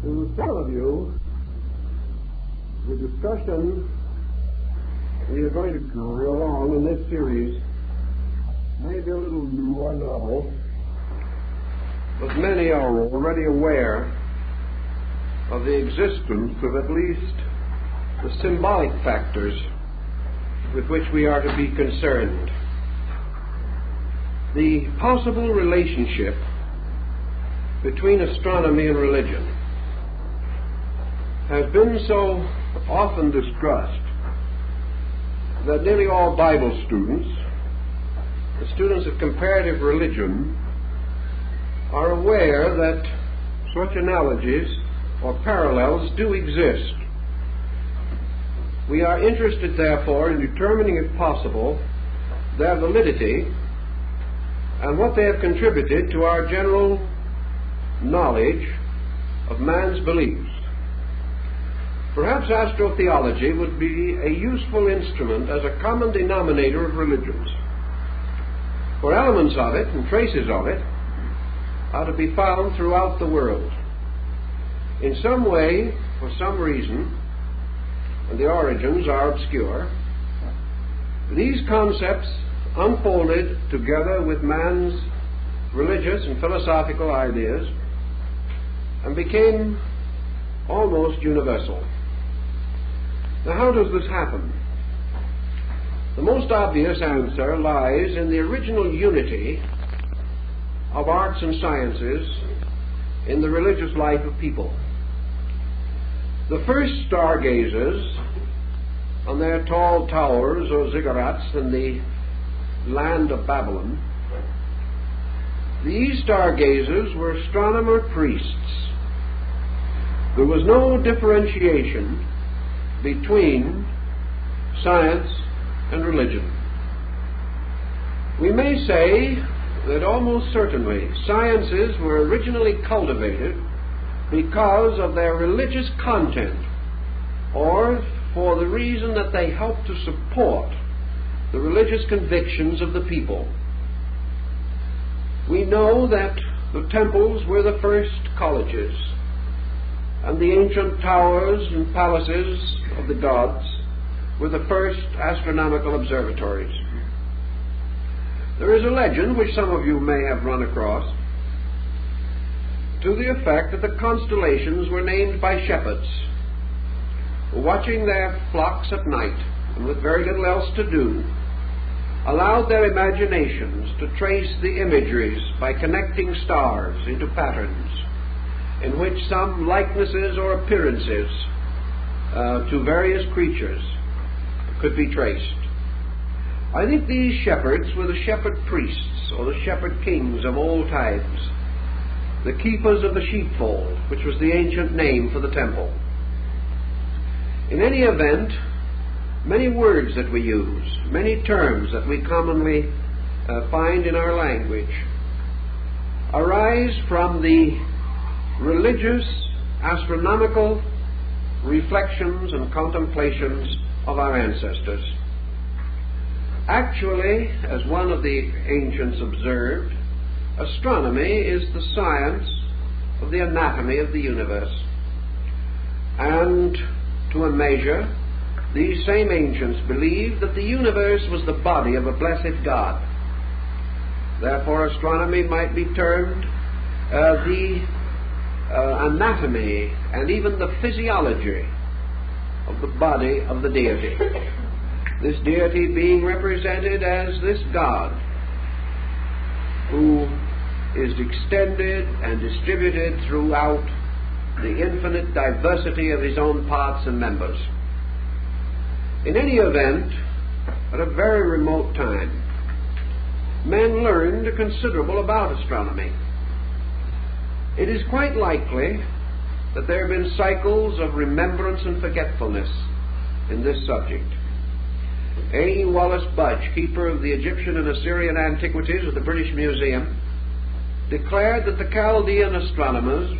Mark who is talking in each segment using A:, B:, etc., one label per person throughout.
A: To some of you, the discussion we are going to go along in this series may be a little new or novel, but many are already aware of the existence of at least the symbolic factors with which we are to be concerned. The possible relationship between astronomy and religion has been so often discussed that nearly all Bible students, the students of comparative religion, are aware that such analogies or parallels do exist. We are interested, therefore, in determining, if possible, their validity and what they have contributed to our general knowledge of man's beliefs. Perhaps astro-theology would be a useful instrument as a common denominator of religions, for elements of it and traces of it are to be found throughout the world. In some way, for some reason, and the origins are obscure, these concepts unfolded together with man's religious and philosophical ideas and became almost universal. Now, how does this happen? The most obvious answer lies in the original unity of arts and sciences in the religious life of people. The first stargazers on their tall towers or ziggurats in the land of Babylon, these stargazers were astronomer priests. There was no differentiation between science and religion. We may say that almost certainly sciences were originally cultivated because of their religious content, or for the reason that they helped to support the religious convictions of the people. We know that the temples were the first colleges, and the ancient towers and palaces of the gods were the first astronomical observatories. There is a legend, which some of you may have run across, to the effect that the constellations were named by shepherds who, watching their flocks at night and with very little else to do, allowed their imaginations to trace the imageries by connecting stars into patterns in which some likenesses or appearances to various creatures could be traced. I think these shepherds were the shepherd priests or the shepherd kings of old times, the keepers of the sheepfold, which was the ancient name for the temple. In any event, many words that we use, many terms that we commonly find in our language, arise from the religious, astronomical reflections and contemplations of our ancestors. Actually, as one of the ancients observed, astronomy is the science of the anatomy of the universe. And to a measure, these same ancients believed that the universe was the body of a blessed God. Therefore, astronomy might be termed the anatomy and even the physiology of the body of the deity. This deity being represented as this God who is extended and distributed throughout the infinite diversity of his own parts and members. In any event, at a very remote time, men learned considerable about astronomy. It is quite likely that there have been cycles of remembrance and forgetfulness in this subject. A. Wallace Budge, keeper of the Egyptian and Assyrian antiquities of the British Museum, declared that the Chaldean astronomers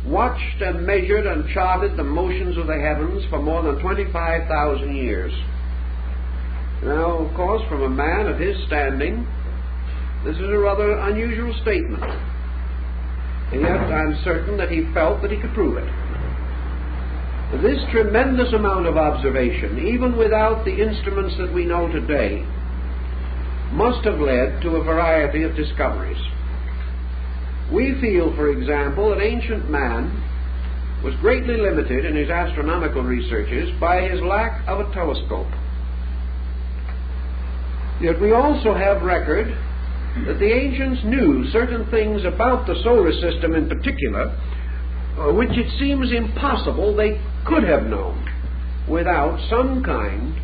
A: watched and measured and charted the motions of the heavens for more than 25,000 years. Now, of course, from a man of his standing, this is a rather unusual statement. and yet I'm certain that he felt that he could prove it. This tremendous amount of observation, even without the instruments that we know today, must have led to a variety of discoveries. We feel, for example, that ancient man was greatly limited in his astronomical researches by his lack of a telescope. Yet we also have record that the ancients knew certain things about the solar system in particular, which it seems impossible they could have known without some kind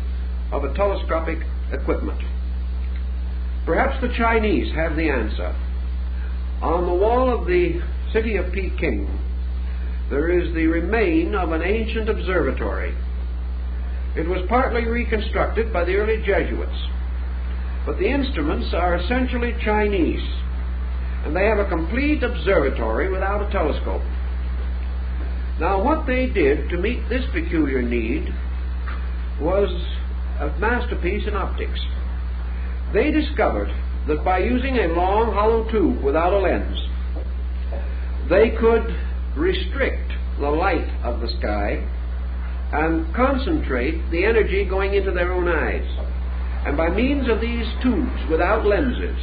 A: of a telescopic equipment. Perhaps the Chinese have the answer. On the wall of the city of Peking, there is the remain of an ancient observatory. It was partly reconstructed by the early Jesuits, but the instruments are essentially Chinese, and they have a complete observatory without a telescope. Now, what they did to meet this peculiar need was a masterpiece in optics. They discovered that by using a long hollow tube without a lens, they could restrict the light of the sky and concentrate the energy going into their own eyes. And by means of these tubes without lenses,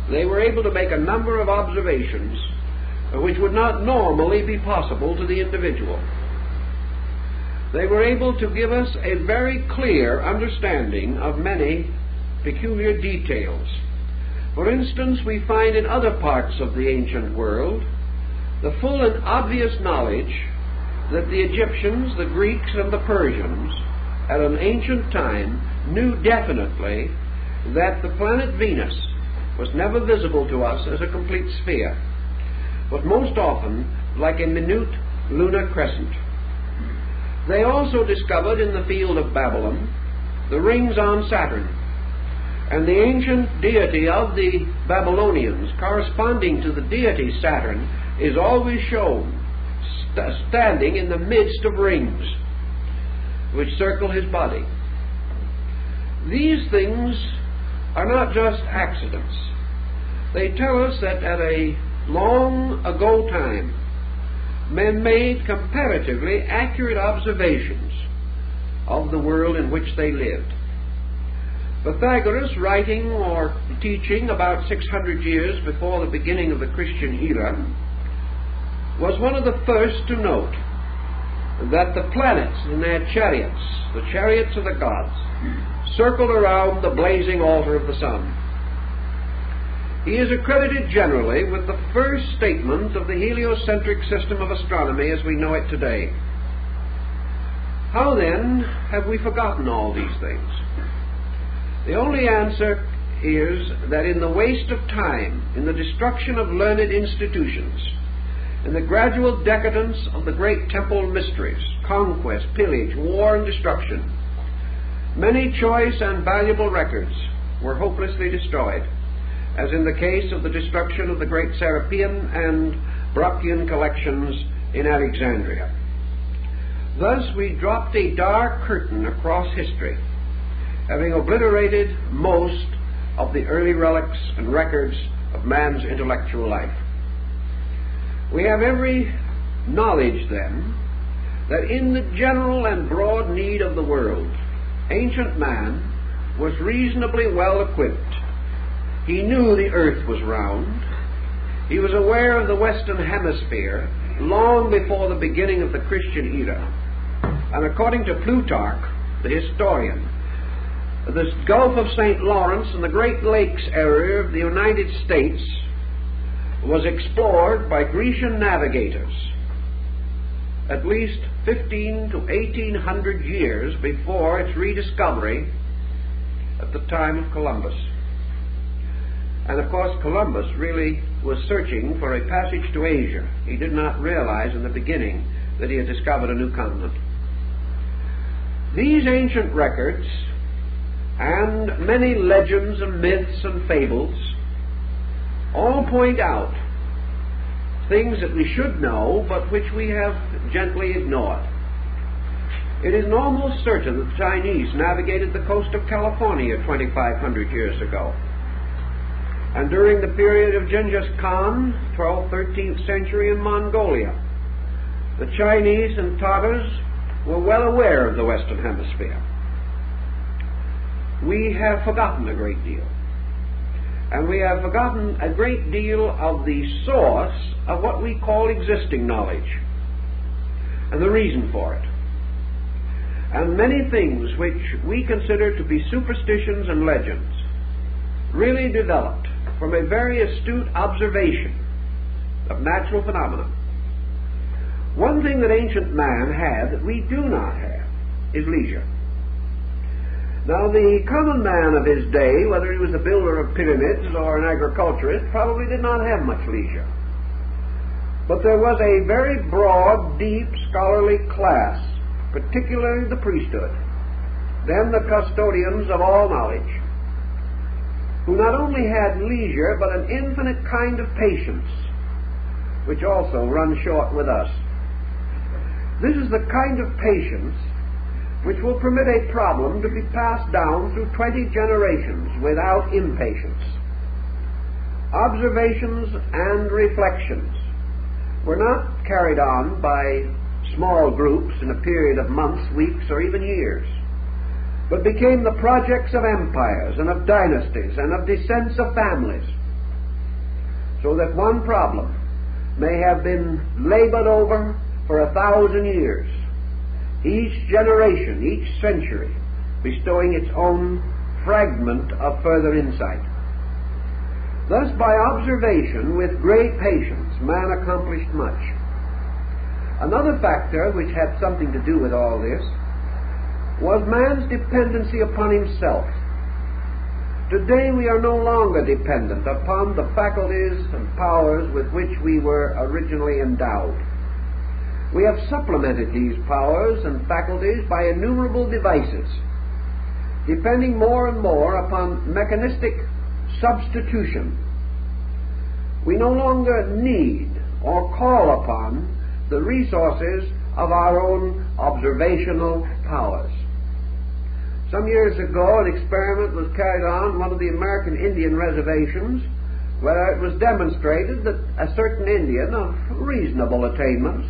A: they were able to make a number of observations which would not normally be possible to the individual. They were able to give us a very clear understanding of many peculiar details. For instance, we find in other parts of the ancient world the full and obvious knowledge that the Egyptians, the Greeks, and the Persians at an ancient time knew definitely that the planet Venus was never visible to us as a complete sphere, but most often like a minute lunar crescent. They also discovered in the field of Babylon the rings on Saturn, and the ancient deity of the Babylonians, corresponding to the deity Saturn, is always shown standing in the midst of rings which circle his body. These things are not just accidents. They tell us that at a long ago time, men made comparatively accurate observations of the world in which they lived. Pythagoras, writing or teaching about 600 years before the beginning of the Christian era, was one of the first to note that the planets in their chariots, the chariots of the gods, circled around the blazing altar of the sun. He is accredited generally with the first statement of the heliocentric system of astronomy as we know it today. How then have we forgotten all these things? The only answer is that in the waste of time, in the destruction of learned institutions, in the gradual decadence of the great temple mysteries, conquest, pillage, war, and destruction, many choice and valuable records were hopelessly destroyed, as in the case of the destruction of the great Serapean and Brocchian collections in Alexandria. Thus we dropped a dark curtain across history, having obliterated most of the early relics and records of man's intellectual life. We have every knowledge, then, that in the general and broad need of the world, ancient man was reasonably well equipped. He knew the earth was round. He was aware of the Western Hemisphere long before the beginning of the Christian era. And according to Plutarch, the historian, the Gulf of St. Lawrence and the Great Lakes area of the United States was explored by Grecian navigators at least 15 to 1800 years before its rediscovery at the time of Columbus. And of course, Columbus really was searching for a passage to Asia. He did not realize in the beginning that he had discovered a new continent. These ancient records and many legends and myths and fables all point out things that we should know but which we have gently ignored. It is almost certain that the Chinese navigated the coast of California 2,500 years ago. And during the period of Genghis Khan, 12th, 13th century in Mongolia, the Chinese and Tatars were well aware of the Western Hemisphere. We have forgotten a great deal. And we have forgotten a great deal of the source of what we call existing knowledge and the reason for it. And many things which we consider to be superstitions and legends really developed from a very astute observation of natural phenomena. One thing that ancient man had that we do not have is leisure. Now, the common man of his day, whether he was a builder of pyramids or an agriculturist, probably did not have much leisure. But there was a very broad, deep, scholarly class, particularly the priesthood, then the custodians of all knowledge, who not only had leisure, but an infinite kind of patience, which also runs short with us. This is the kind of patience which will permit a problem to be passed down through 20 generations without impatience. Observations and reflections were not carried on by small groups in a period of months, weeks, or even years, but became the projects of empires and of dynasties and of descents of families, so that one problem may have been labored over for 1,000 years, each generation, each century, bestowing its own fragment of further insight. Thus, by observation with great patience, man accomplished much. Another factor which had something to do with all this was man's dependency upon himself. Today we are no longer dependent upon the faculties and powers with which we were originally endowed. We have supplemented these powers and faculties by innumerable devices, depending more and more upon mechanistic substitution. We no longer need or call upon the resources of our own observational powers. Some years ago, an experiment was carried on one of the American Indian reservations, where it was demonstrated that a certain Indian of reasonable attainments,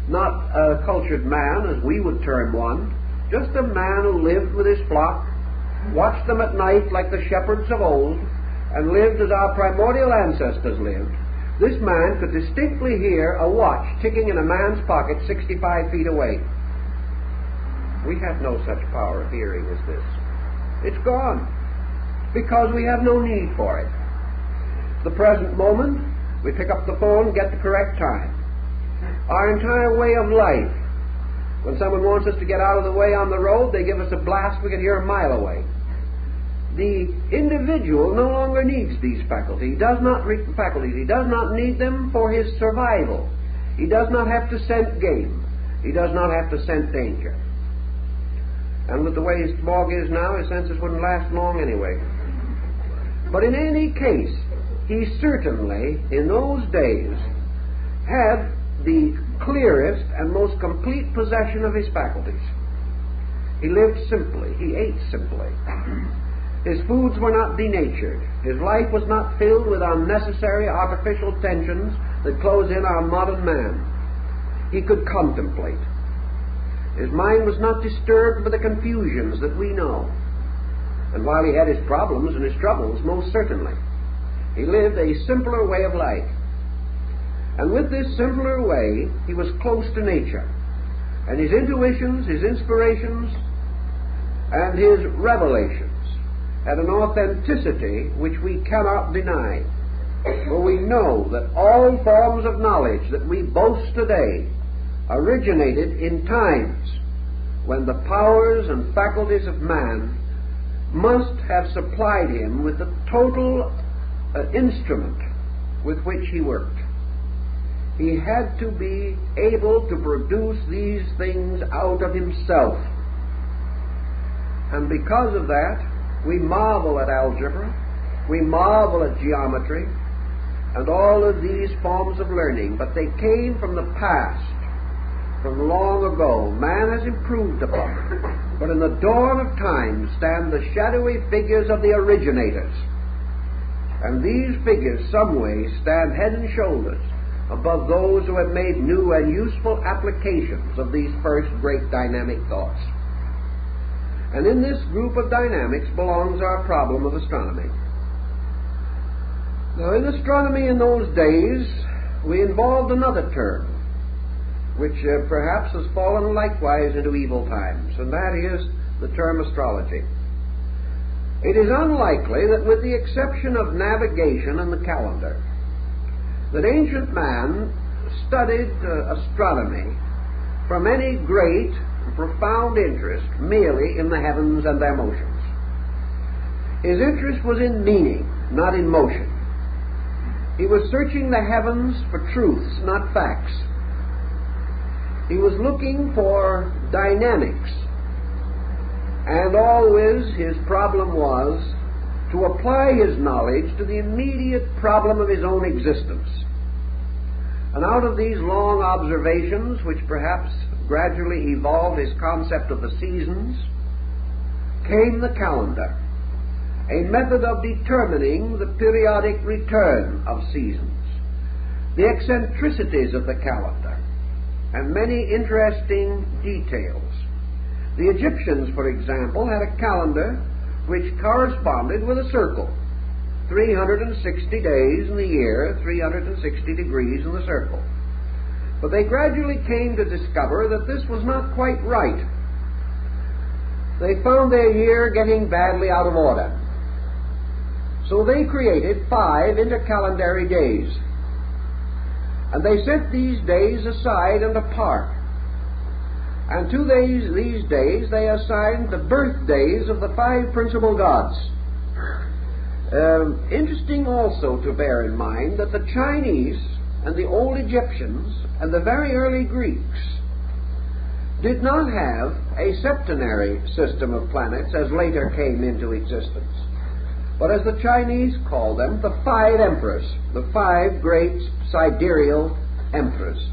A: not a cultured man as we would term one, just a man who lived with his flock, watched them at night like the shepherds of old, and lived as our primordial ancestors lived, this man could distinctly hear a watch ticking in a man's pocket 65 feet away. We have no such power of hearing as this. It's gone, because we have no need for it. The present moment, we pick up the phone and get the correct time. Our entire way of life, when someone wants us to get out of the way on the road, they give us a blast we can hear a mile away. The individual no longer needs these faculties. He does not need them for his survival. He does not have to scent game. He does not have to scent danger. And with the way his smog is now, his senses wouldn't last long anyway. But in any case, he certainly, in those days, had the clearest and most complete possession of his faculties. He lived simply. He ate simply. His foods were not denatured. His life was not filled with unnecessary artificial tensions that close in our modern man. He could contemplate. His mind was not disturbed by the confusions that we know. And while he had his problems and his troubles, most certainly, he lived a simpler way of life. And with this simpler way, he was close to nature. And his intuitions, his inspirations, and his revelations had an authenticity which we cannot deny. For we know that all forms of knowledge that we boast today originated in times when the powers and faculties of man must have supplied him with the total instrument with which he worked. He had to be able to produce these things out of himself. And because of that, we marvel at algebra, we marvel at geometry, and all of these forms of learning, but they came from the past, from long ago. Man has improved upon it, but in the dawn of time stand the shadowy figures of the originators. And these figures, some way, stand head and shoulders above those who have made new and useful applications of these first great dynamic thoughts. And in this group of dynamics belongs our problem of astronomy. Now, in astronomy in those days, we involved another term, which perhaps has fallen likewise into evil times, and that is the term astrology. It is unlikely that, with the exception of navigation and the calendar, that ancient man studied astronomy from any great and profound interest merely in the heavens and their motions. His interest was in meaning, not in motion. He was searching the heavens for truths, not facts. He was looking for dynamics, and always his problem was to apply his knowledge to the immediate problem of his own existence. And out of these long observations, which perhaps gradually evolved his concept of the seasons, came the calendar, a method of determining the periodic return of seasons, the eccentricities of the calendar, and many interesting details. The Egyptians, for example, had a calendar which corresponded with a circle. 360 days in the year, 360 degrees in the circle. But they gradually came to discover that this was not quite right. They found their year getting badly out of order. So they created 5 intercalendary days. And they set these days aside and apart. And to these days they assigned the birthdays of the 5 principal gods. Interesting also to bear in mind that the Chinese and the old Egyptians and the very early Greeks did not have a septenary system of planets as later came into existence, but as the Chinese called them, the 5 emperors, the 5 great sidereal emperors.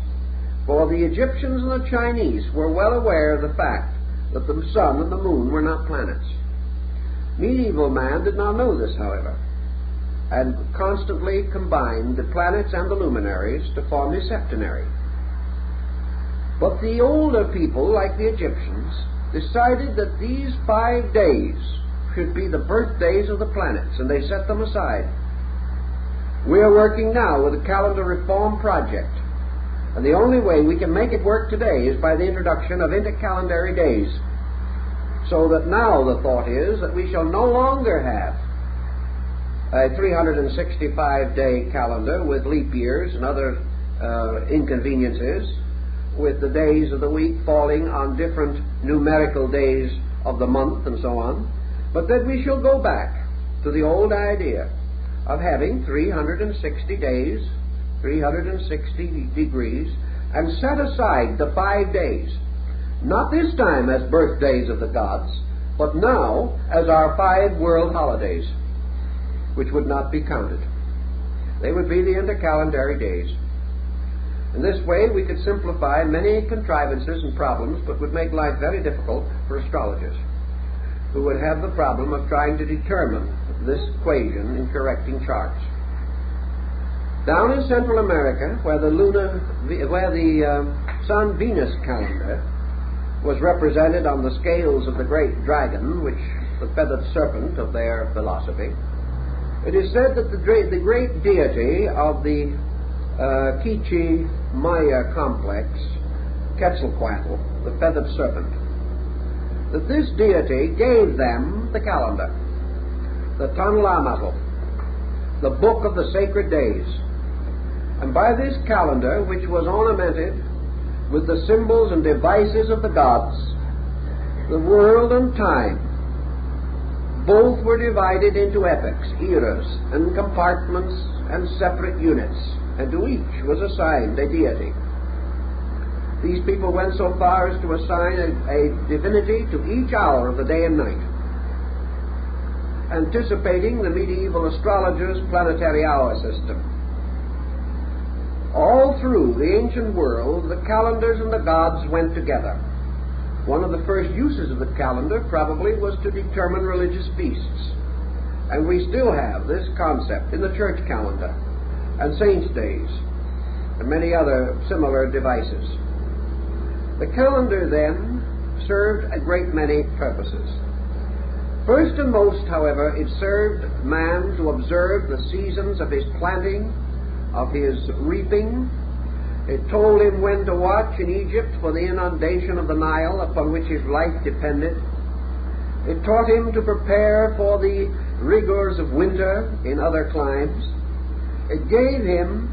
A: For the Egyptians and the Chinese were well aware of the fact that the sun and the moon were not planets. Medieval man did not know this, however, and constantly combined the planets and the luminaries to form his septenary. But the older people, like the Egyptians, decided that these 5 days should be the birthdays of the planets, and they set them aside. We are working now with a calendar reform project, and the only way we can make it work today is by the introduction of intercalendary days. So that now the thought is that we shall no longer have a 365-day calendar with leap years and other inconveniences, with the days of the week falling on different numerical days of the month and so on, but that we shall go back to the old idea of having 360 days, 360 degrees, and set aside the 5 days, not this time as birthdays of the gods, but now as our 5 world holidays, which would not be counted. They would be the intercalendary days. In this way we could simplify many contrivances and problems, but would make life very difficult for astrologers, who would have the problem of trying to determine this equation in correcting charts. Down in Central America, where the Sun-Venus calendar was represented on the scales of the great dragon, which the feathered serpent of their philosophy, it is said that the great deity of the Quiche Maya complex, Quetzalcoatl, the feathered serpent, that this deity gave them the calendar, the Tanlamatl, the book of the sacred days. And by this calendar, which was ornamented with the symbols and devices of the gods, the world and time both were divided into epochs, eras, and compartments and separate units, and to each was assigned a deity. These people went so far as to assign a divinity to each hour of the day and night, anticipating the medieval astrologers' planetary hour system. All through the ancient world, the calendars and the gods went together. One of the first uses of the calendar probably was to determine religious feasts. And we still have this concept in the church calendar and saints' days and many other similar devices. The calendar then served a great many purposes. First and most, however, it served man to observe the seasons of his planting, of his reaping. It told him when to watch in Egypt for the inundation of the Nile upon which his life depended. It taught him to prepare for the rigors of winter in other climes. It gave him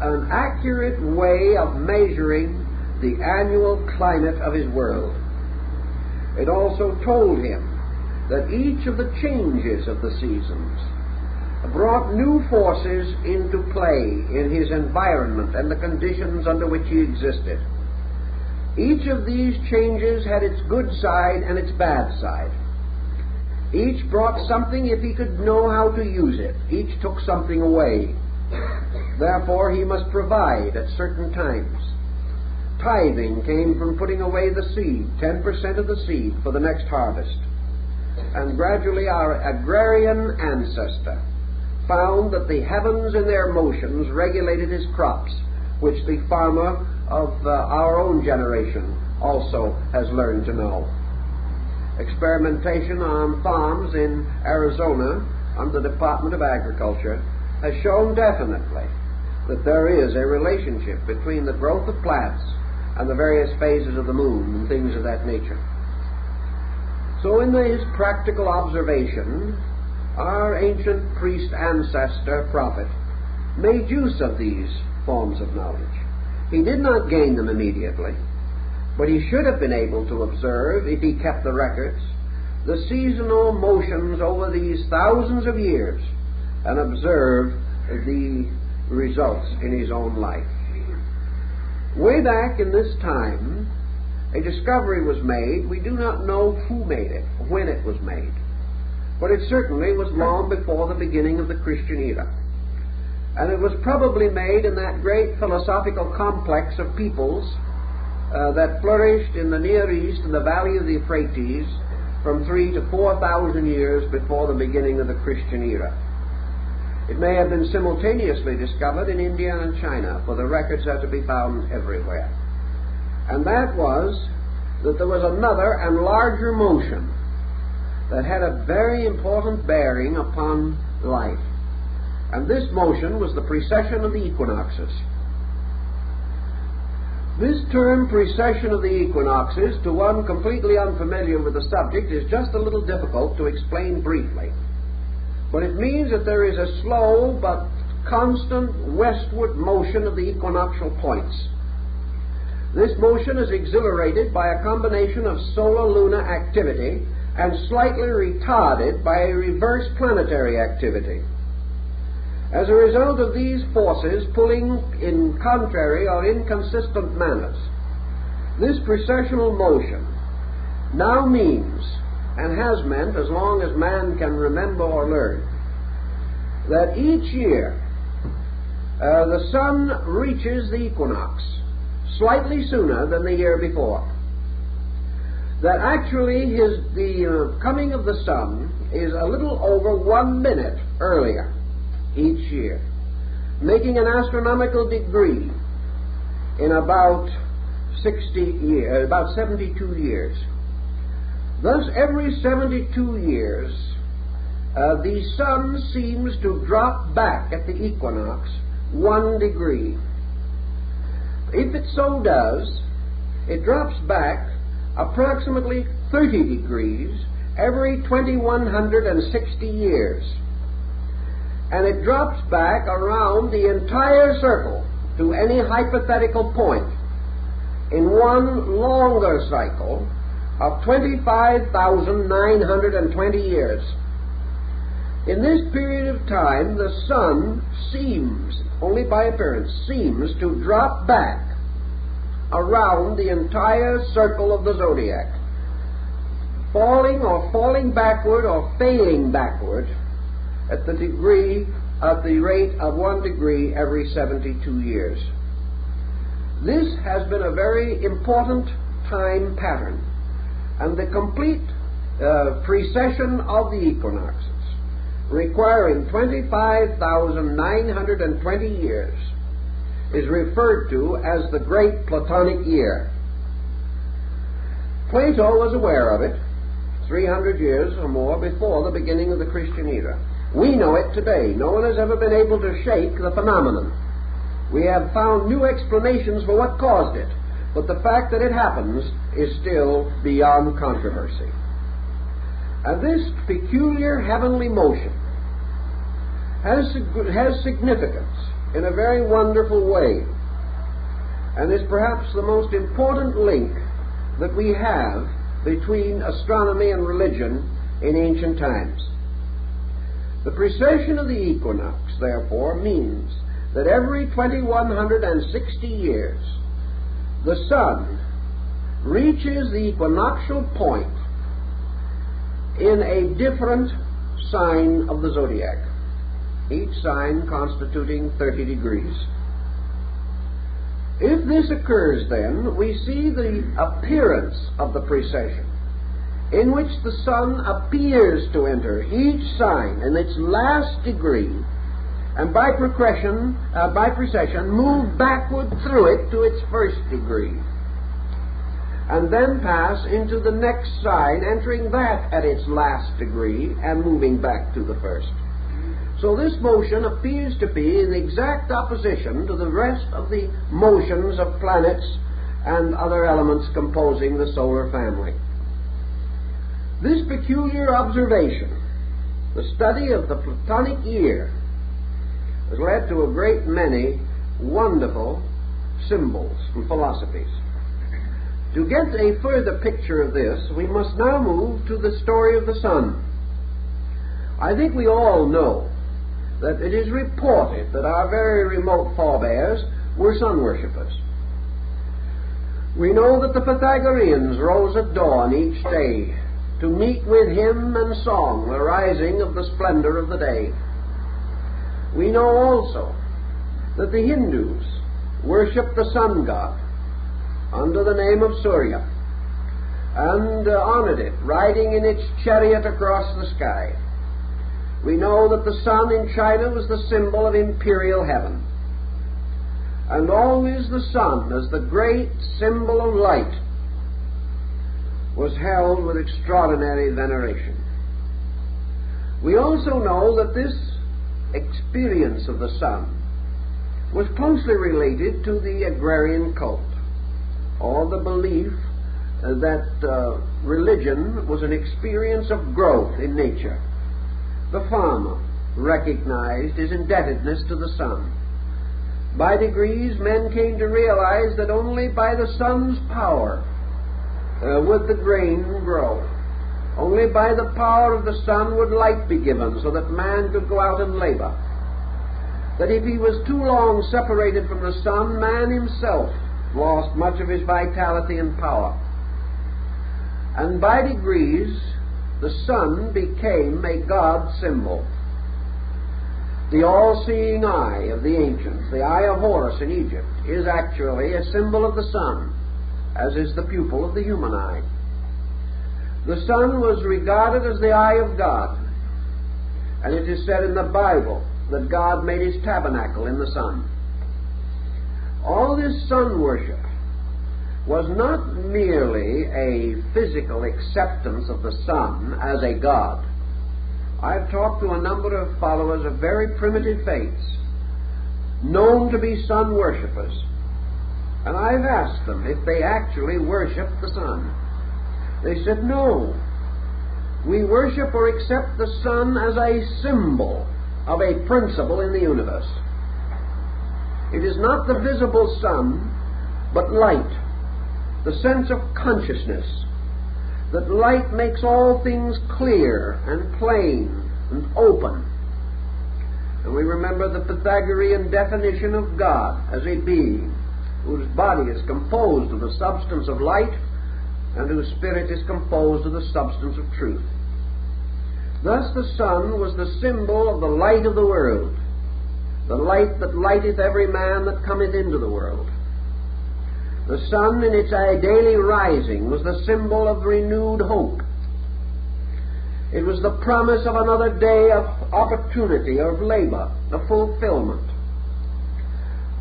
A: an accurate way of measuring the annual climate of his world. It also told him that each of the changes of the seasons brought new forces into play in his environment and the conditions under which he existed. Each of these changes had its good side and its bad side. Each brought something if he could know how to use it. Each took something away. Therefore, he must provide at certain times. Tithing came from putting away the seed, 10% of the seed for the next harvest. And gradually our agrarian ancestor found that the heavens in their motions regulated his crops, which the farmer of our own generation also has learned to know. Experimentation on farms in Arizona under the Department of Agriculture has shown definitely that there is a relationship between the growth of plants and the various phases of the moon and things of that nature. So in his practical observation, our ancient priest ancestor prophet made use of these forms of knowledge. He did not gain them immediately, but he should have been able to observe, if he kept the records, the seasonal motions over these thousands of years and observe the results in his own life. Way back in this time, a discovery was made. We do not know who made it, when it was made, but it certainly was long before the beginning of the Christian era. And it was probably made in that great philosophical complex of peoples that flourished in the Near East in the valley of the Euphrates from 3,000 to 4,000 years before the beginning of the Christian era. It may have been simultaneously discovered in India and China, for the records are to be found everywhere. And that was that there was another and larger motion that had a very important bearing upon life. And this motion was the precession of the equinoxes. This term, precession of the equinoxes, to one completely unfamiliar with the subject, is just a little difficult to explain briefly. But it means that there is a slow but constant westward motion of the equinoctial points. This motion is exhilarated by a combination of solar-lunar activity and slightly retarded by a reverse planetary activity. As a result of these forces pulling in contrary or inconsistent manners, this precessional motion now means, and has meant as long as man can remember or learn, that each year the sun reaches the equinox slightly sooner than the year before. That actually the coming of the sun is a little over 1 minute earlier each year, making an astronomical degree in about 72 years. Thus, every 72 years, the sun seems to drop back at the equinox 1 degree. If it so does, it drops back approximately 30 degrees every 2,160 years. And it drops back around the entire circle to any hypothetical point in one longer cycle of 25,920 years. In this period of time, the sun seems, only by appearance, seems to drop back around the entire circle of the zodiac, falling backward or fading backward at the rate of 1 degree every 72 years. This has been a very important time pattern, and the complete precession of the equinoxes requiring 25,920 years, is referred to as the Great Platonic Year. Plato was aware of it 300 years or more before the beginning of the Christian era. We know it today. No one has ever been able to shake the phenomenon. We have found new explanations for what caused it, but the fact that it happens is still beyond controversy. And this peculiar heavenly motion has significance in a very wonderful way, and is perhaps the most important link that we have between astronomy and religion in ancient times. The precession of the equinox, therefore, means that every 2160 years the sun reaches the equinoctial point in a different sign of the zodiac, each sign constituting 30 degrees. If this occurs, then, we see the appearance of the precession, in which the sun appears to enter each sign in its last degree, and by precession move backward through it to its first degree, and then pass into the next sign, entering that at its last degree and moving back to the first. So this motion appears to be in exact opposition to the rest of the motions of planets and other elements composing the solar family. This peculiar observation, the study of the Platonic year, has led to a great many wonderful symbols and philosophies. To get a further picture of this, we must now move to the story of the sun. I think we all know that it is reported that our very remote forebears were sun worshippers. We know that the Pythagoreans rose at dawn each day to meet with hymn and song the rising of the splendor of the day. We know also that the Hindus worship the sun god under the name of Surya and honored it, riding in its chariot across the sky. We know that the sun in China was the symbol of imperial heaven, and always the sun, as the great symbol of light, was held with extraordinary veneration. We also know that this experience of the sun was closely related to the agrarian cult, or the belief that religion was an experience of growth in nature. The farmer recognized his indebtedness to the sun. By degrees, men came to realize that only by the sun's power would the grain grow. Only by the power of the sun would light be given so that man could go out and labor. That if he was too long separated from the sun, man himself lost much of his vitality and power. And by degrees, the sun became a God symbol. The all-seeing eye of the ancients, the eye of Horus in Egypt, is actually a symbol of the sun, as is the pupil of the human eye. The sun was regarded as the eye of God, and it is said in the Bible that God made his tabernacle in the sun. All this sun worship was not merely a physical acceptance of the sun as a god. I've talked to a number of followers of very primitive faiths, known to be sun worshippers, and I've asked them if they actually worship the sun. They said, no. We worship or accept the sun as a symbol of a principle in the universe. It is not the visible sun, but light, the sense of consciousness, that light makes all things clear and plain and open. And we remember the Pythagorean definition of God as a being whose body is composed of the substance of light and whose spirit is composed of the substance of truth. Thus the sun was the symbol of the light of the world, the light that lighteth every man that cometh into the world. The sun in its daily rising was the symbol of renewed hope. It was the promise of another day of opportunity, of labor, of fulfillment.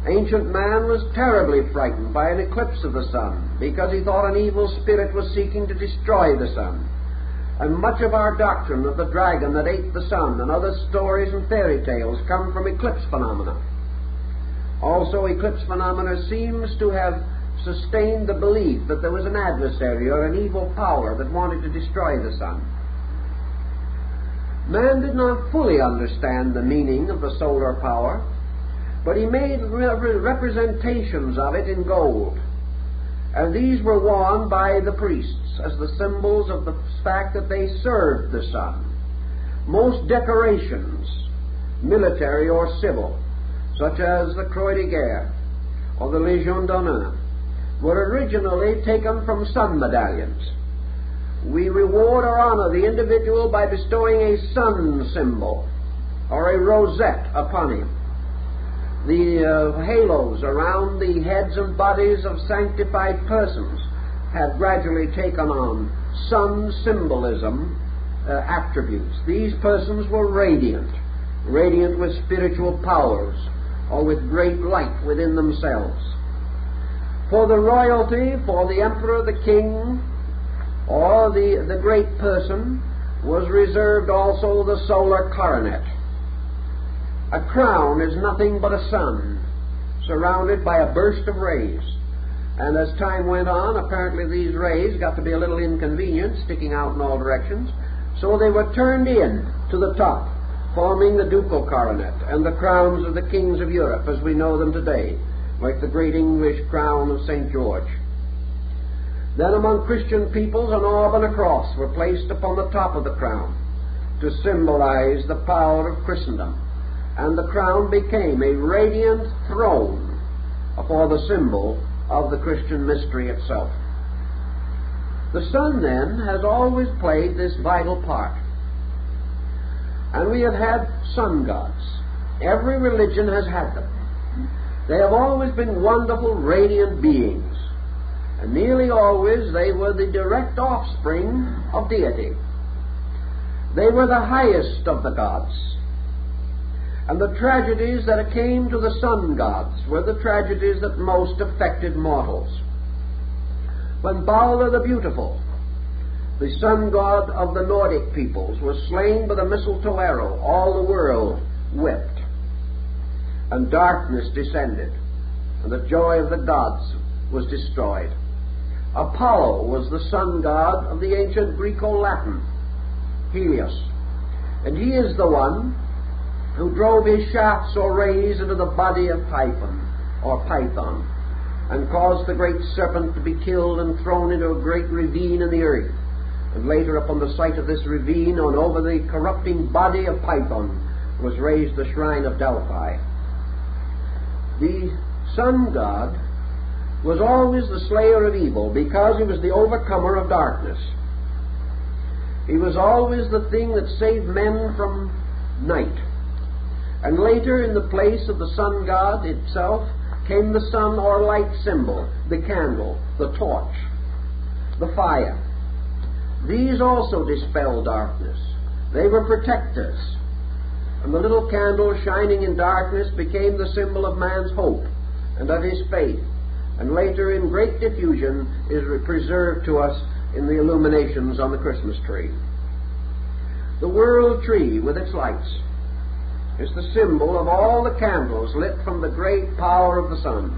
A: Ancient man was terribly frightened by an eclipse of the sun because he thought an evil spirit was seeking to destroy the sun. And much of our doctrine of the dragon that ate the sun and other stories and fairy tales come from eclipse phenomena. Also, eclipse phenomena seems to have sustained the belief that there was an adversary or an evil power that wanted to destroy the sun. Man did not fully understand the meaning of the solar power, but he made representations of it in gold. And these were worn by the priests as the symbols of the fact that they served the sun. Most decorations, military or civil, such as the Croix de Guerre or the Légion d'honneur, were originally taken from sun medallions. We reward or honor the individual by bestowing a sun symbol or a rosette upon him. The halos around the heads and bodies of sanctified persons have gradually taken on sun symbolism attributes. These persons were radiant with spiritual powers, or with great light within themselves. For the royalty, for the emperor, the king, or the great person, was reserved also the solar coronet. A crown is nothing but a sun, surrounded by a burst of rays. And as time went on, apparently these rays got to be a little inconvenient, sticking out in all directions, so they were turned in to the top, forming the ducal coronet and the crowns of the kings of Europe as we know them today, like the great English crown of St. George. Then among Christian peoples an orb and a cross were placed upon the top of the crown to symbolize the power of Christendom. And the crown became a radiant throne for the symbol of the Christian mystery itself. The sun, then, has always played this vital part. And we have had sun gods. Every religion has had them. They have always been wonderful, radiant beings. And nearly always they were the direct offspring of deity. They were the highest of the gods. And the tragedies that came to the sun gods were the tragedies that most affected mortals. When Balder the Beautiful, the sun god of the Nordic peoples, was slain with a mistletoe arrow, all the world wept, and darkness descended, and the joy of the gods was destroyed. Apollo was the sun god of the ancient Greco-Latin, Helios, and he is the one who drove his shafts or rays into the body of Python, and caused the great serpent to be killed and thrown into a great ravine in the earth. And later, upon the site of this ravine, and over the corrupting body of Python, was raised the shrine of Delphi. The sun god was always the slayer of evil because he was the overcomer of darkness. He was always the thing that saved men from night. And later, in the place of the sun god itself, came the sun or light symbol, the candle, the torch, the fire. These also dispelled darkness. They were protectors. And the little candle shining in darkness became the symbol of man's hope and of his faith. And later, in great diffusion, is preserved to us in the illuminations on the Christmas tree. The world tree with its lights is the symbol of all the candles lit from the great power of the sun.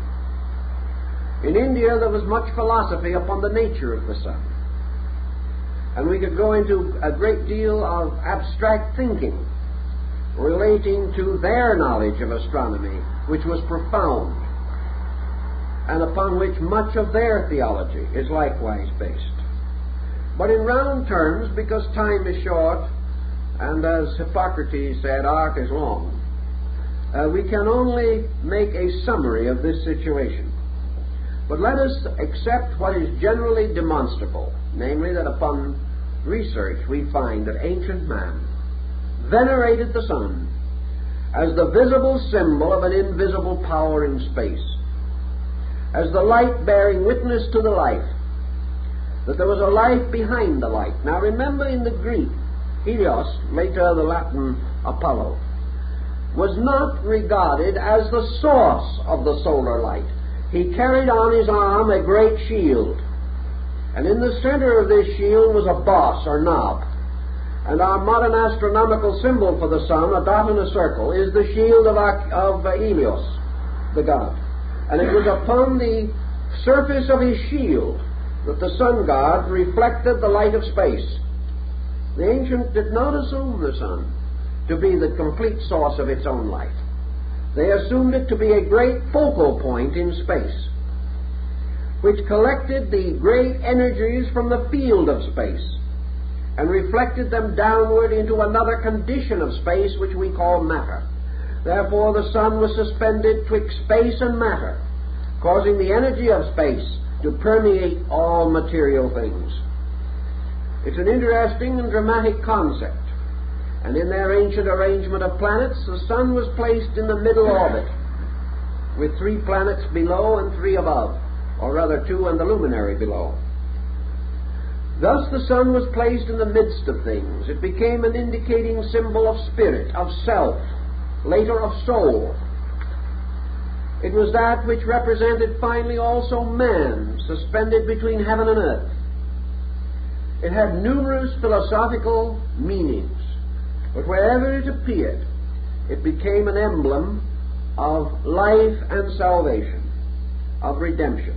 A: In India there was much philosophy upon the nature of the sun. And we could go into a great deal of abstract thinking relating to their knowledge of astronomy, which was profound, and upon which much of their theology is likewise based. But in round terms, because time is short, and as Hippocrates said, art is long, we can only make a summary of this situation. But let us accept what is generally demonstrable, namely that upon research we find that ancient man venerated the sun as the visible symbol of an invisible power in space, as the light bearing witness to the life, that there was a life behind the light. Now remember, in the Greek, Helios, later the Latin Apollo, was not regarded as the source of the solar light. He carried on his arm a great shield, and in the center of this shield was a boss or knob. And our modern astronomical symbol for the sun, a dot in a circle, is the shield of Helios, the god. And it was upon the surface of his shield that the sun god reflected the light of space. The ancients did not assume the sun to be the complete source of its own light. They assumed it to be a great focal point in space, which collected the great energies from the field of space and reflected them downward into another condition of space which we call matter. Therefore the sun was suspended twixt space and matter, causing the energy of space to permeate all material things. It's an interesting and dramatic concept, and in their ancient arrangement of planets, the sun was placed in the middle orbit, with 3 planets below and 3 above, or rather 2 and the luminary below. Thus the sun was placed in the midst of things. It became an indicating symbol of spirit, of self, later of soul. It was that which represented finally also man, suspended between heaven and earth. It had numerous philosophical meanings, but wherever it appeared, it became an emblem of life and salvation, of redemption.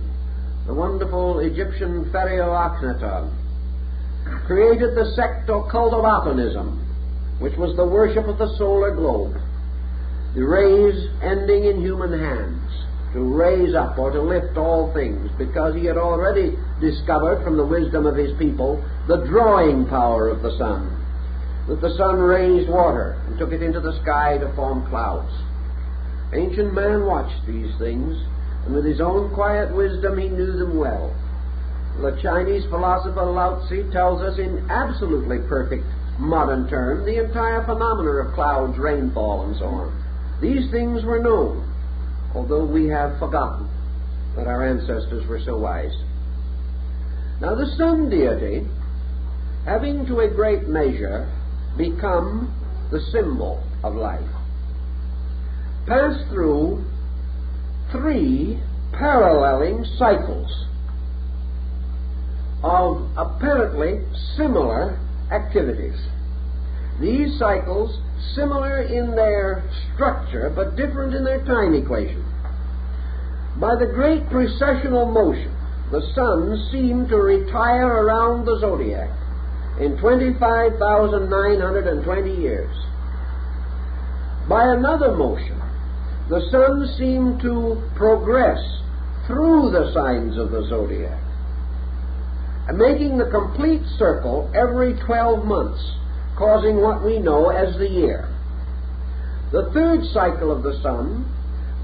A: The wonderful Egyptian Pharaoh Akhenaton created the sect or cult of Atonism, which was the worship of the solar globe, the rays ending in human hands, to raise up or to lift all things, because he had already discovered from the wisdom of his people the drawing power of the sun, that the sun raised water and took it into the sky to form clouds. Ancient man watched these things, and with his own quiet wisdom he knew them well. The Chinese philosopher Lao Tzu tells us in absolutely perfect modern terms the entire phenomena of clouds, rainfall, and so on. These things were known, although we have forgotten that our ancestors were so wise. Now the sun deity, having to a great measure become the symbol of life, passed through 3 paralleling cycles of apparently similar activities. These cycles similar in their structure but different in their time equation. By the great precessional motion, the sun seemed to retire around the Zodiac in 25,920 years. By another motion, the sun seemed to progress through the signs of the Zodiac, making the complete circle every 12 months, causing what we know as the year. The third cycle of the sun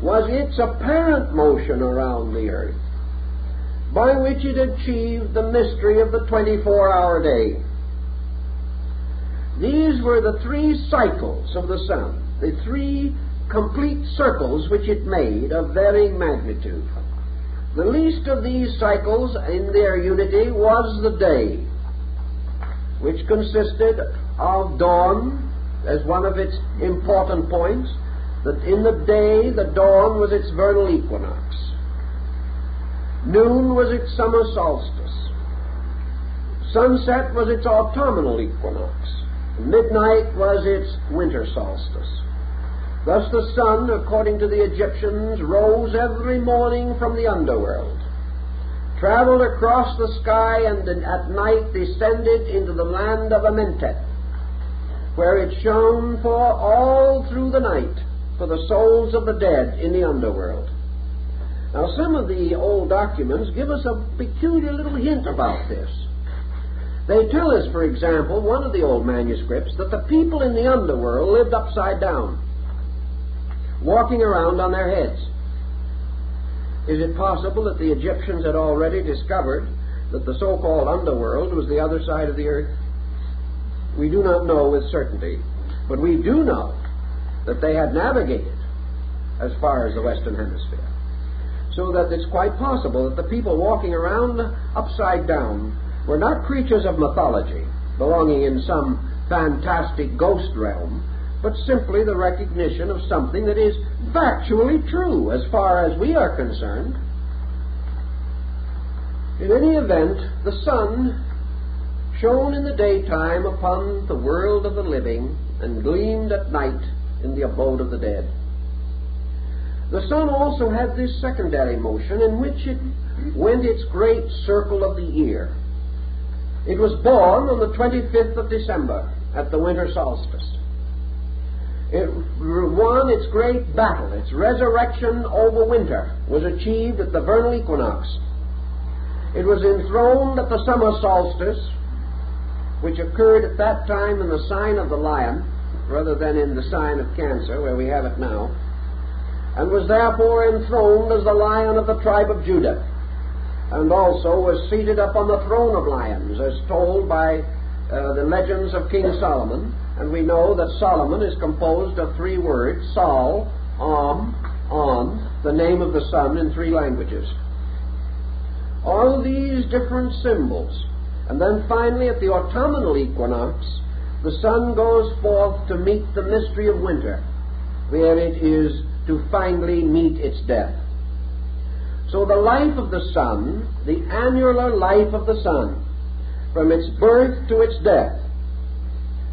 A: was its apparent motion around the earth, by which it achieved the mystery of the 24-hour day. These were the 3 cycles of the sun, the 3 complete circles which it made of varying magnitude. The least of these cycles in their unity was the day, which consisted of dawn as one of its important points, that in the day the dawn was its vernal equinox, noon was its summer solstice, sunset was its autumnal equinox, midnight was its winter solstice. Thus the sun, according to the Egyptians, rose every morning from the underworld, traveled across the sky, and at night descended into the land of Amentet, where it shone for all through the night for the souls of the dead in the underworld. Now, some of the old documents give us a peculiar little hint about this. They tell us, for example, one of the old manuscripts, that the people in the underworld lived upside down, walking around on their heads. Is it possible that the Egyptians had already discovered that the so-called underworld was the other side of the earth? We do not know with certainty, but we do know that they had navigated as far as the Western Hemisphere, so that it's quite possible that the people walking around upside down were not creatures of mythology, belonging in some fantastic ghost realm, but simply the recognition of something that is factually true as far as we are concerned. In any event, the sun shone in the daytime upon the world of the living and gleamed at night in the abode of the dead. The sun also had this secondary motion in which it went its great circle of the year. It was born on the 25th of December at the winter solstice. It won its great battle. Its resurrection over winter was achieved at the vernal equinox. It was enthroned at the summer solstice, which occurred at that time in the sign of the lion, rather than in the sign of Cancer, where we have it now, and was therefore enthroned as the Lion of the tribe of Judah, and also was seated upon the throne of lions, as told by the legends of King Solomon. And we know that Solomon is composed of three words: Sol, On, the name of the sun in three languages. All these different symbols. And then finally at the autumnal equinox, the sun goes forth to meet the mystery of winter, where it is to finally meet its death. So the life of the sun, the annular life of the sun, from its birth to its death,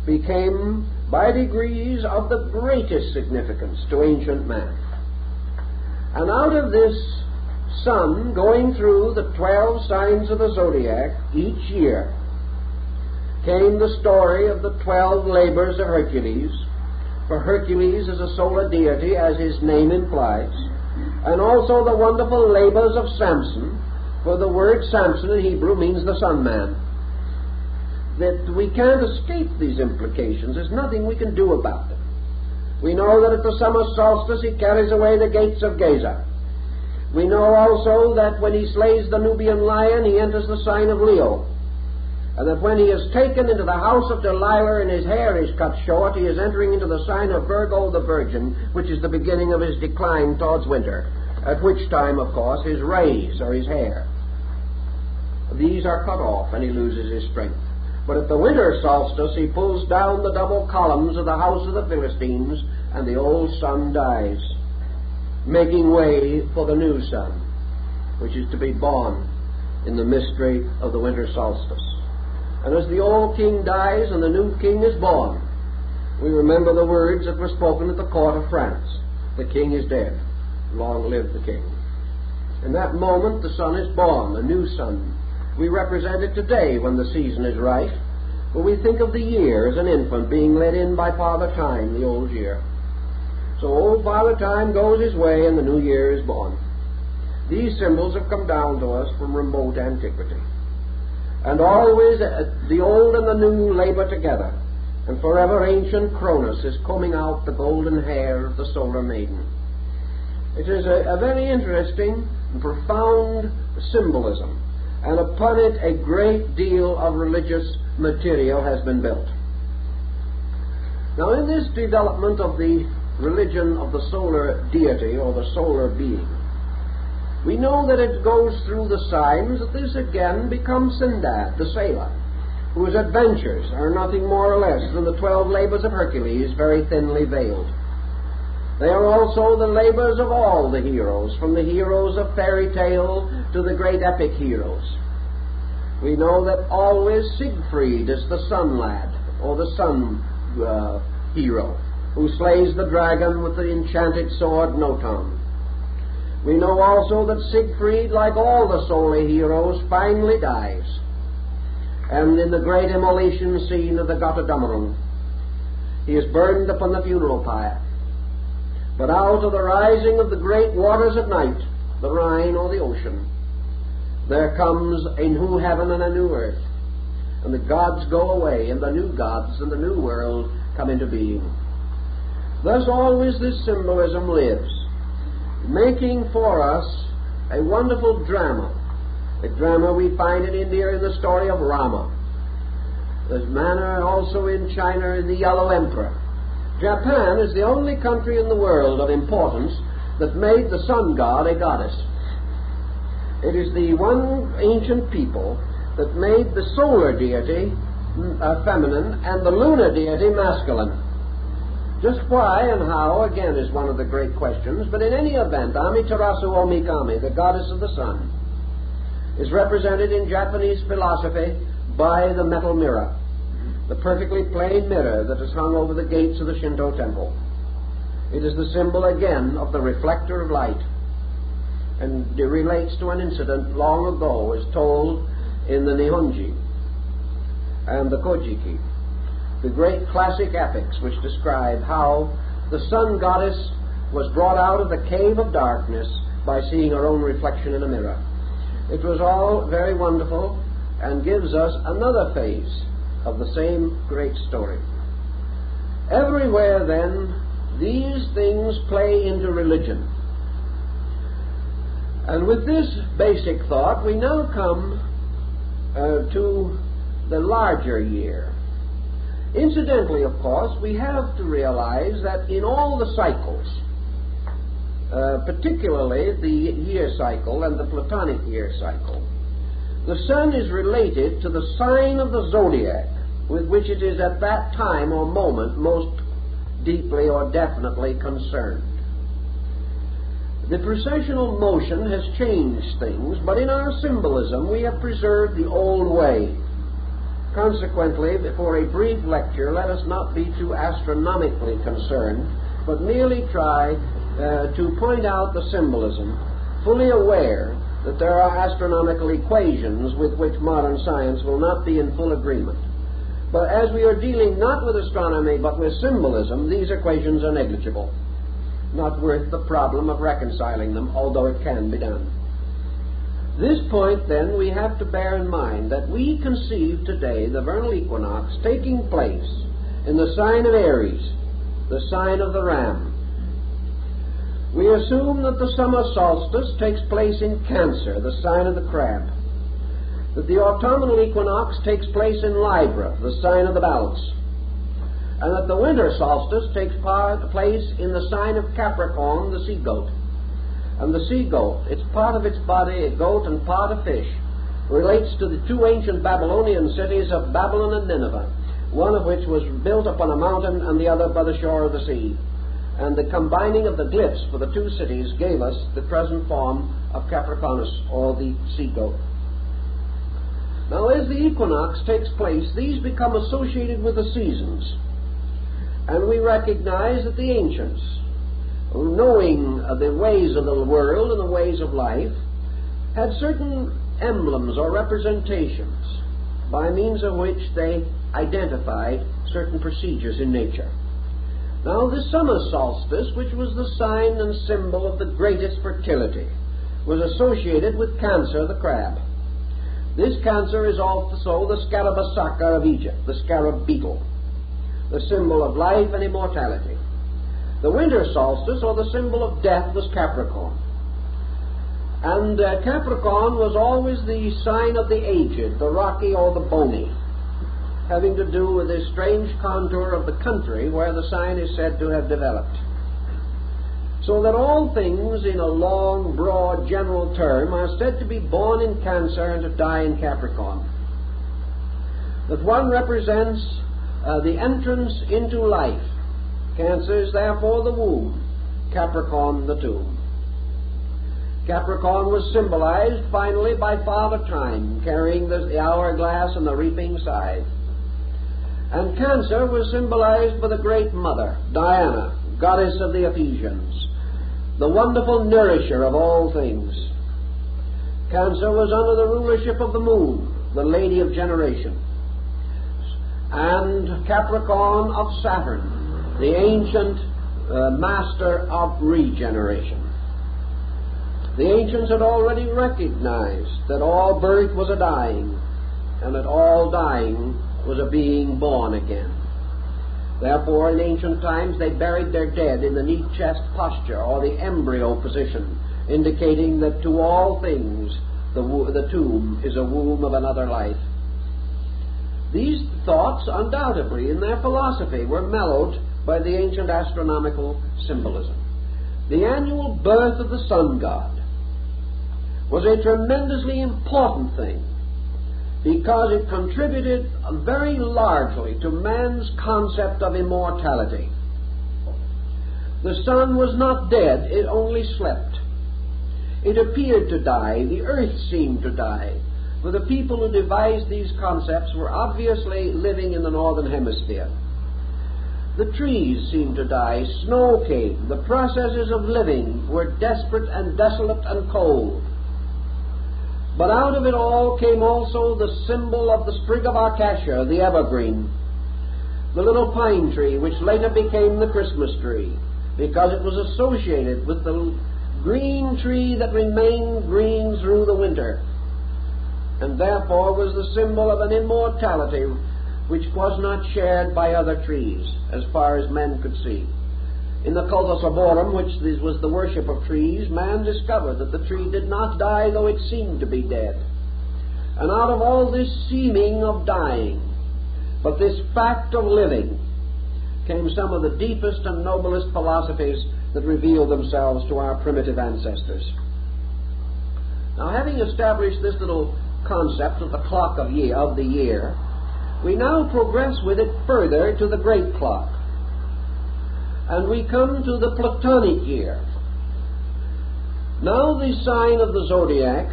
A: became by degrees of the greatest significance to ancient man. And out of this sun going through the 12 signs of the Zodiac each year came the story of the 12 labors of Hercules. For Hercules is a solar deity, as his name implies, and also the wonderful labors of Samson, for the word Samson in Hebrew means the sun man. That we can't escape these implications. There's nothing we can do about them. We know that at the summer solstice he carries away the gates of Gaza. We know also that when he slays the Nubian lion, he enters the sign of Leo. And that when he is taken into the house of Delilah and his hair is cut short, he is entering into the sign of Virgo the Virgin, which is the beginning of his decline towards winter, at which time, of course, his rays or his hair, these are cut off and he loses his strength. But at the winter solstice he pulls down the double columns of the house of the Philistines, and the old sun dies, making way for the new sun, which is to be born in the mystery of the winter solstice. And as the old king dies and the new king is born, we remember the words that were spoken at the court of France: the king is dead, long live the king. In that moment the sun is born, a new sun. We represent it today when the season is right, for we think of the year as an infant being led in by Father Time, the old year. So old Father Time goes his way and the new year is born. These symbols have come down to us from remote antiquity. And always the old and the new labor together, and forever ancient Cronus is combing out the golden hair of the solar maiden. It is a very interesting and profound symbolism, and upon it a great deal of religious material has been built. Now in this development of the religion of the solar deity or the solar being, we know that it goes through the signs that this again becomes Sindad, the sailor, whose adventures are nothing more or less than the 12 labors of Hercules, very thinly veiled. They are also the labors of all the heroes, from the heroes of fairy tale to the great epic heroes. We know that always Siegfried is the sun lad, or the sun hero, who slays the dragon with the enchanted sword Noton. We know also that Siegfried, like all the solar heroes, finally dies. And in the great immolation scene of the Götterdämmerung, he is burned upon the funeral pyre. But out of the rising of the great waters at night, the Rhine or the ocean, there comes a new heaven and a new earth. And the gods go away, and the new gods and the new world come into being. Thus always this symbolism lives, making for us a wonderful drama. A drama we find in India in the story of Rama. There's manner also in China in the Yellow Emperor. Japan is the only country in the world of importance that made the sun god a goddess. It is the one ancient people that made the solar deity feminine and the lunar deity masculine. Just why and how, again, is one of the great questions, but in any event, Amaterasu Omikami, the goddess of the sun, is represented in Japanese philosophy by the metal mirror, the perfectly plain mirror that is hung over the gates of the Shinto temple. It is the symbol, again, of the reflector of light, and it relates to an incident long ago, as told in the Nihonji and the Kojiki, the great classic epics which describe how the sun goddess was brought out of the cave of darkness by seeing her own reflection in a mirror. It was all very wonderful and gives us another phase of the same great story. Everywhere, then, these things play into religion. And with this basic thought, we now come to the larger year. Incidentally, of course, we have to realize that in all the cycles, particularly the year cycle and the Platonic year cycle, the sun is related to the sign of the Zodiac, with which it is at that time or moment most deeply or definitely concerned. The processional motion has changed things, but in our symbolism we have preserved the old way. Consequently, for a brief lecture, let us not be too astronomically concerned, but merely try to point out the symbolism, fully aware that there are astronomical equations with which modern science will not be in full agreement. But as we are dealing not with astronomy but with symbolism, these equations are negligible, not worth the problem of reconciling them, although it can be done. This point, then, we have to bear in mind that we conceive today the vernal equinox taking place in the sign of Aries, the sign of the ram. We assume that the summer solstice takes place in Cancer, the sign of the crab, that the autumnal equinox takes place in Libra, the sign of the balance, and that the winter solstice takes place in the sign of Capricorn, the sea goat. And the sea goat, it's part of its body a goat and part a fish, relates to the two ancient Babylonian cities of Babylon and Nineveh, one of which was built upon a mountain and the other by the shore of the sea. And the combining of the glyphs for the two cities gave us the present form of Capricornus, or the sea goat. Now, as the equinox takes place, these become associated with the seasons. And we recognize that the ancients, knowing the ways of the world and the ways of life, had certain emblems or representations by means of which they identified certain procedures in nature. Now, the summer solstice, which was the sign and symbol of the greatest fertility, was associated with Cancer, the crab. This Cancer is also the Scarabassaka of Egypt, the scarab beetle, the symbol of life and immortality. The winter solstice, or the symbol of death, was Capricorn. And Capricorn was always the sign of the aged, the rocky or the bony, having to do with the strange contour of the country where the sign is said to have developed. So that all things, in a long, broad, general term, are said to be born in Cancer and to die in Capricorn. That one represents the entrance into life. Cancer is therefore the womb, Capricorn the tomb. Capricorn was symbolized finally by Father Time, carrying the hourglass and the reaping scythe. And Cancer was symbolized by the great mother, Diana, goddess of the Ephesians, the wonderful nourisher of all things. Cancer was under the rulership of the moon, the lady of generation, and Capricorn of Saturn, the ancient master of regeneration. The ancients had already recognized that all birth was a dying, and that all dying was a being born again. Therefore, in ancient times, they buried their dead in the neat chest posture, or the embryo position, indicating that to all things the tomb is a womb of another life. These thoughts, undoubtedly, in their philosophy, were mellowed by the ancient astronomical symbolism. The annual birth of the sun god was a tremendously important thing, because it contributed very largely to man's concept of immortality. The sun was not dead, it only slept. It appeared to die, the earth seemed to die, for the people who devised these concepts were obviously living in the northern hemisphere. The trees seemed to die, snow came, the processes of living were desperate and desolate and cold. But out of it all came also the symbol of the sprig of acacia, the evergreen, the little pine tree, which later became the Christmas tree, because it was associated with the green tree that remained green through the winter, and therefore was the symbol of an immortality which was not shared by other trees, as far as men could see. In the cultus arborum, which was the worship of trees, man discovered that the tree did not die, though it seemed to be dead. And out of all this seeming of dying, but this fact of living, came some of the deepest and noblest philosophies that revealed themselves to our primitive ancestors. Now, having established this little concept of the clock of the year, we now progress with it further to the great clock. And we come to the Platonic year. Now the sign of the Zodiac,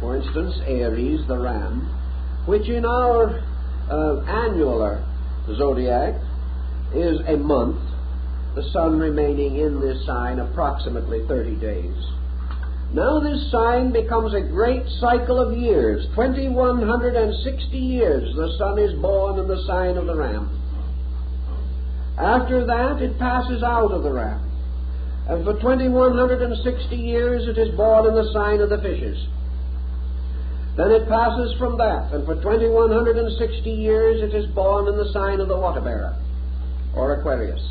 A: for instance, Aries, the ram, which in our annular Zodiac is a month, the sun remaining in this sign approximately 30 days. Now this sign becomes a great cycle of years. 2160 years the sun is born in the sign of the ram. After that it passes out of the ram, and for 2160 years it is born in the sign of the fishes. Then it passes from that, and for 2160 years it is born in the sign of the water bearer, or Aquarius.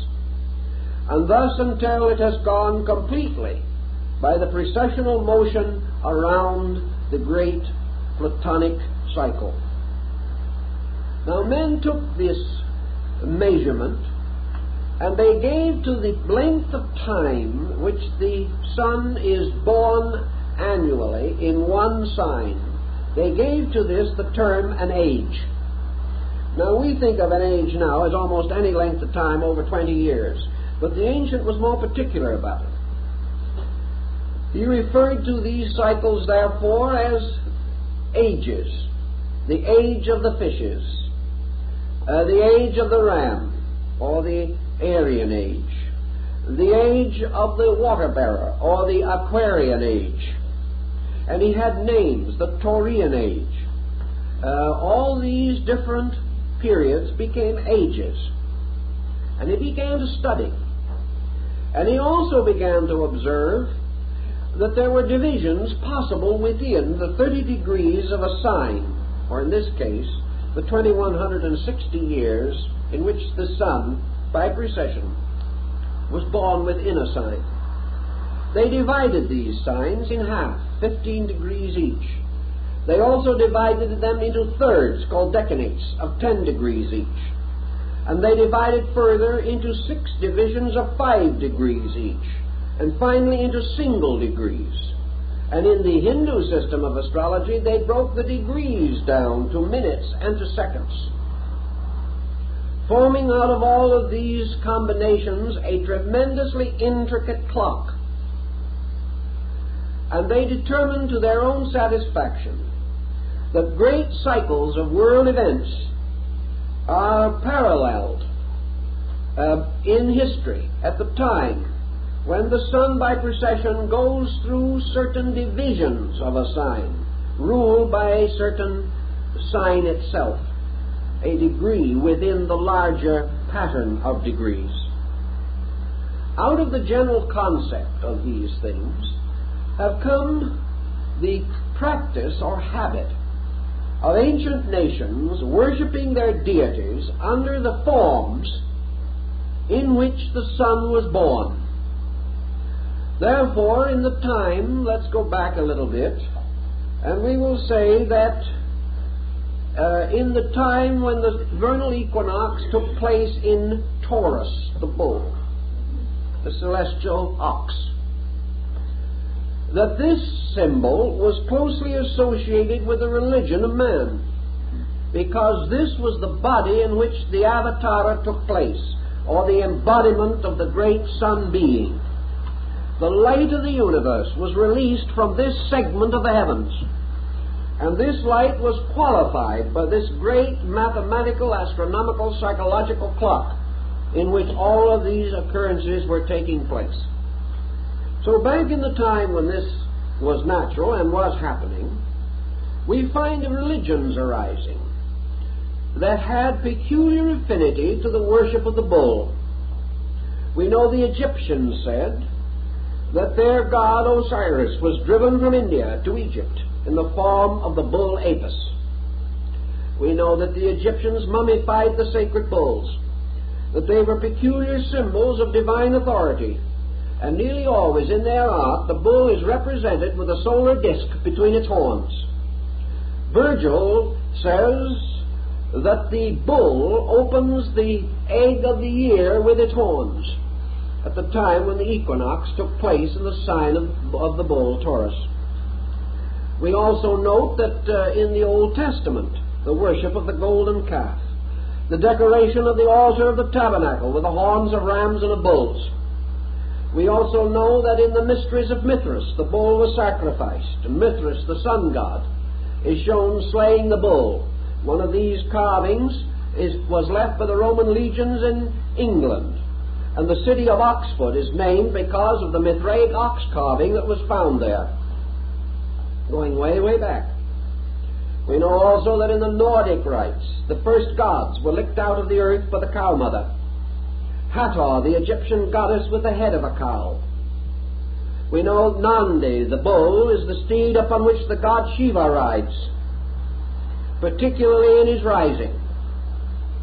A: And thus until it has gone completely by the precessional motion around the great Platonic cycle. Now men took this measurement and they gave to the length of time which the sun is born annually in one sign, they gave to this the term an age. Now we think of an age now as almost any length of time over 20 years, but the ancient was more particular about it. He referred to these cycles, therefore, as ages. The age of the fishes, the age of the ram, or the Aryan age, the age of the water bearer, or the Aquarian age. And he had names, the Taurian age. All these different periods became ages. And he began to study. And he also began to observe that there were divisions possible within the 30 degrees of a sign, or in this case, the 2160 years in which the sun, by precession, was born within a sign. They divided these signs in half, 15 degrees each. They also divided them into thirds, called decanates, of 10 degrees each. And they divided further into 6 divisions of 5 degrees each, and finally into single degrees. And in the Hindu system of astrology, they broke the degrees down to minutes and to seconds, forming out of all of these combinations a tremendously intricate clock. And they determined to their own satisfaction that great cycles of world events are paralleled in history at the time when the sun by precession goes through certain divisions of a sign, ruled by a certain sign itself, a degree within the larger pattern of degrees. Out of the general concept of these things have come the practice or habit of ancient nations worshipping their deities under the forms in which the sun was born. Therefore, in the time, let's go back a little bit, and we will say that in the time when the vernal equinox took place in Taurus, the bull, the celestial ox, that this symbol was closely associated with the religion of man. because this was the body in which the Avatara took place, or the embodiment of the great Sun being. The light of the universe was released from this segment of the heavens, and this light was qualified by this great mathematical, astronomical, psychological clock in which all of these occurrences were taking place. So back in the time when this was natural and was happening, we find religions arising that had peculiar affinity to the worship of the bull. We know the Egyptians said that their god Osiris was driven from India to Egypt in the form of the bull Apis. We know that the Egyptians mummified the sacred bulls, that they were peculiar symbols of divine authority, and nearly always in their art the bull is represented with a solar disk between its horns. Virgil says that the bull opens the egg of the year with its horns at the time when the equinox took place in the sign of the bull Taurus. We also note that in the Old Testament, the worship of the golden calf, the decoration of the altar of the tabernacle with the horns of rams and of bulls. We also know that in the mysteries of Mithras, the bull was sacrificed, and Mithras, the sun god, is shown slaying the bull. One of these carvings was left by the Roman legions in England, and the city of Oxford is named because of the Mithraic ox carving that was found there, going way, way back. We know also that in the Nordic rites, the first gods were licked out of the earth by the cow mother. Hathor, the Egyptian goddess with the head of a cow. We know Nandi, the bull, is the steed upon which the god Shiva rides, particularly in his rising.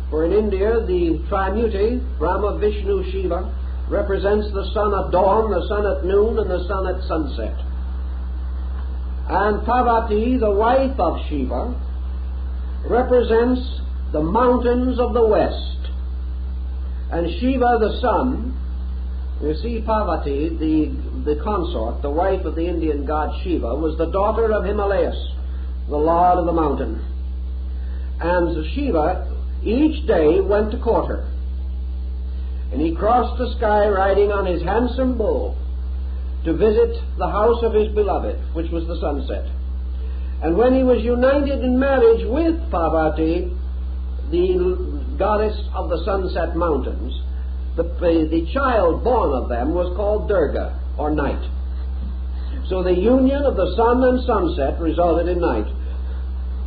A: For in India, the Trimuti, Brahma, Vishnu, Shiva, represents the sun at dawn, the sun at noon, and the sun at sunset. And Parvati, the wife of Shiva, represents the mountains of the west. And Shiva, the sun, you see, Parvati, the consort, the wife of the Indian god Shiva, was the daughter of Himalayas, the lord of the mountain. And Shiva each day went to court her. And he crossed the sky riding on his handsome bull to visit the house of his beloved, which was the sunset. And when he was united in marriage with Parvati, the goddess of the sunset mountains, the child born of them was called Durga, or night. So the union of the sun and sunset resulted in night.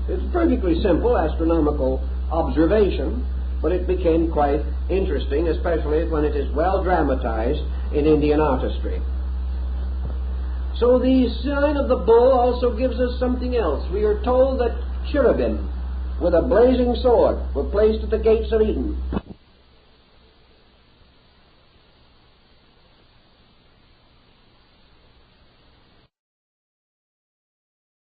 A: It's a perfectly simple astronomical observation, but it became quite interesting, especially when it is well dramatized in Indian artistry. So the sign of the bull also gives us something else. We are told that cherubim with a blazing sword were placed at the gates of Eden.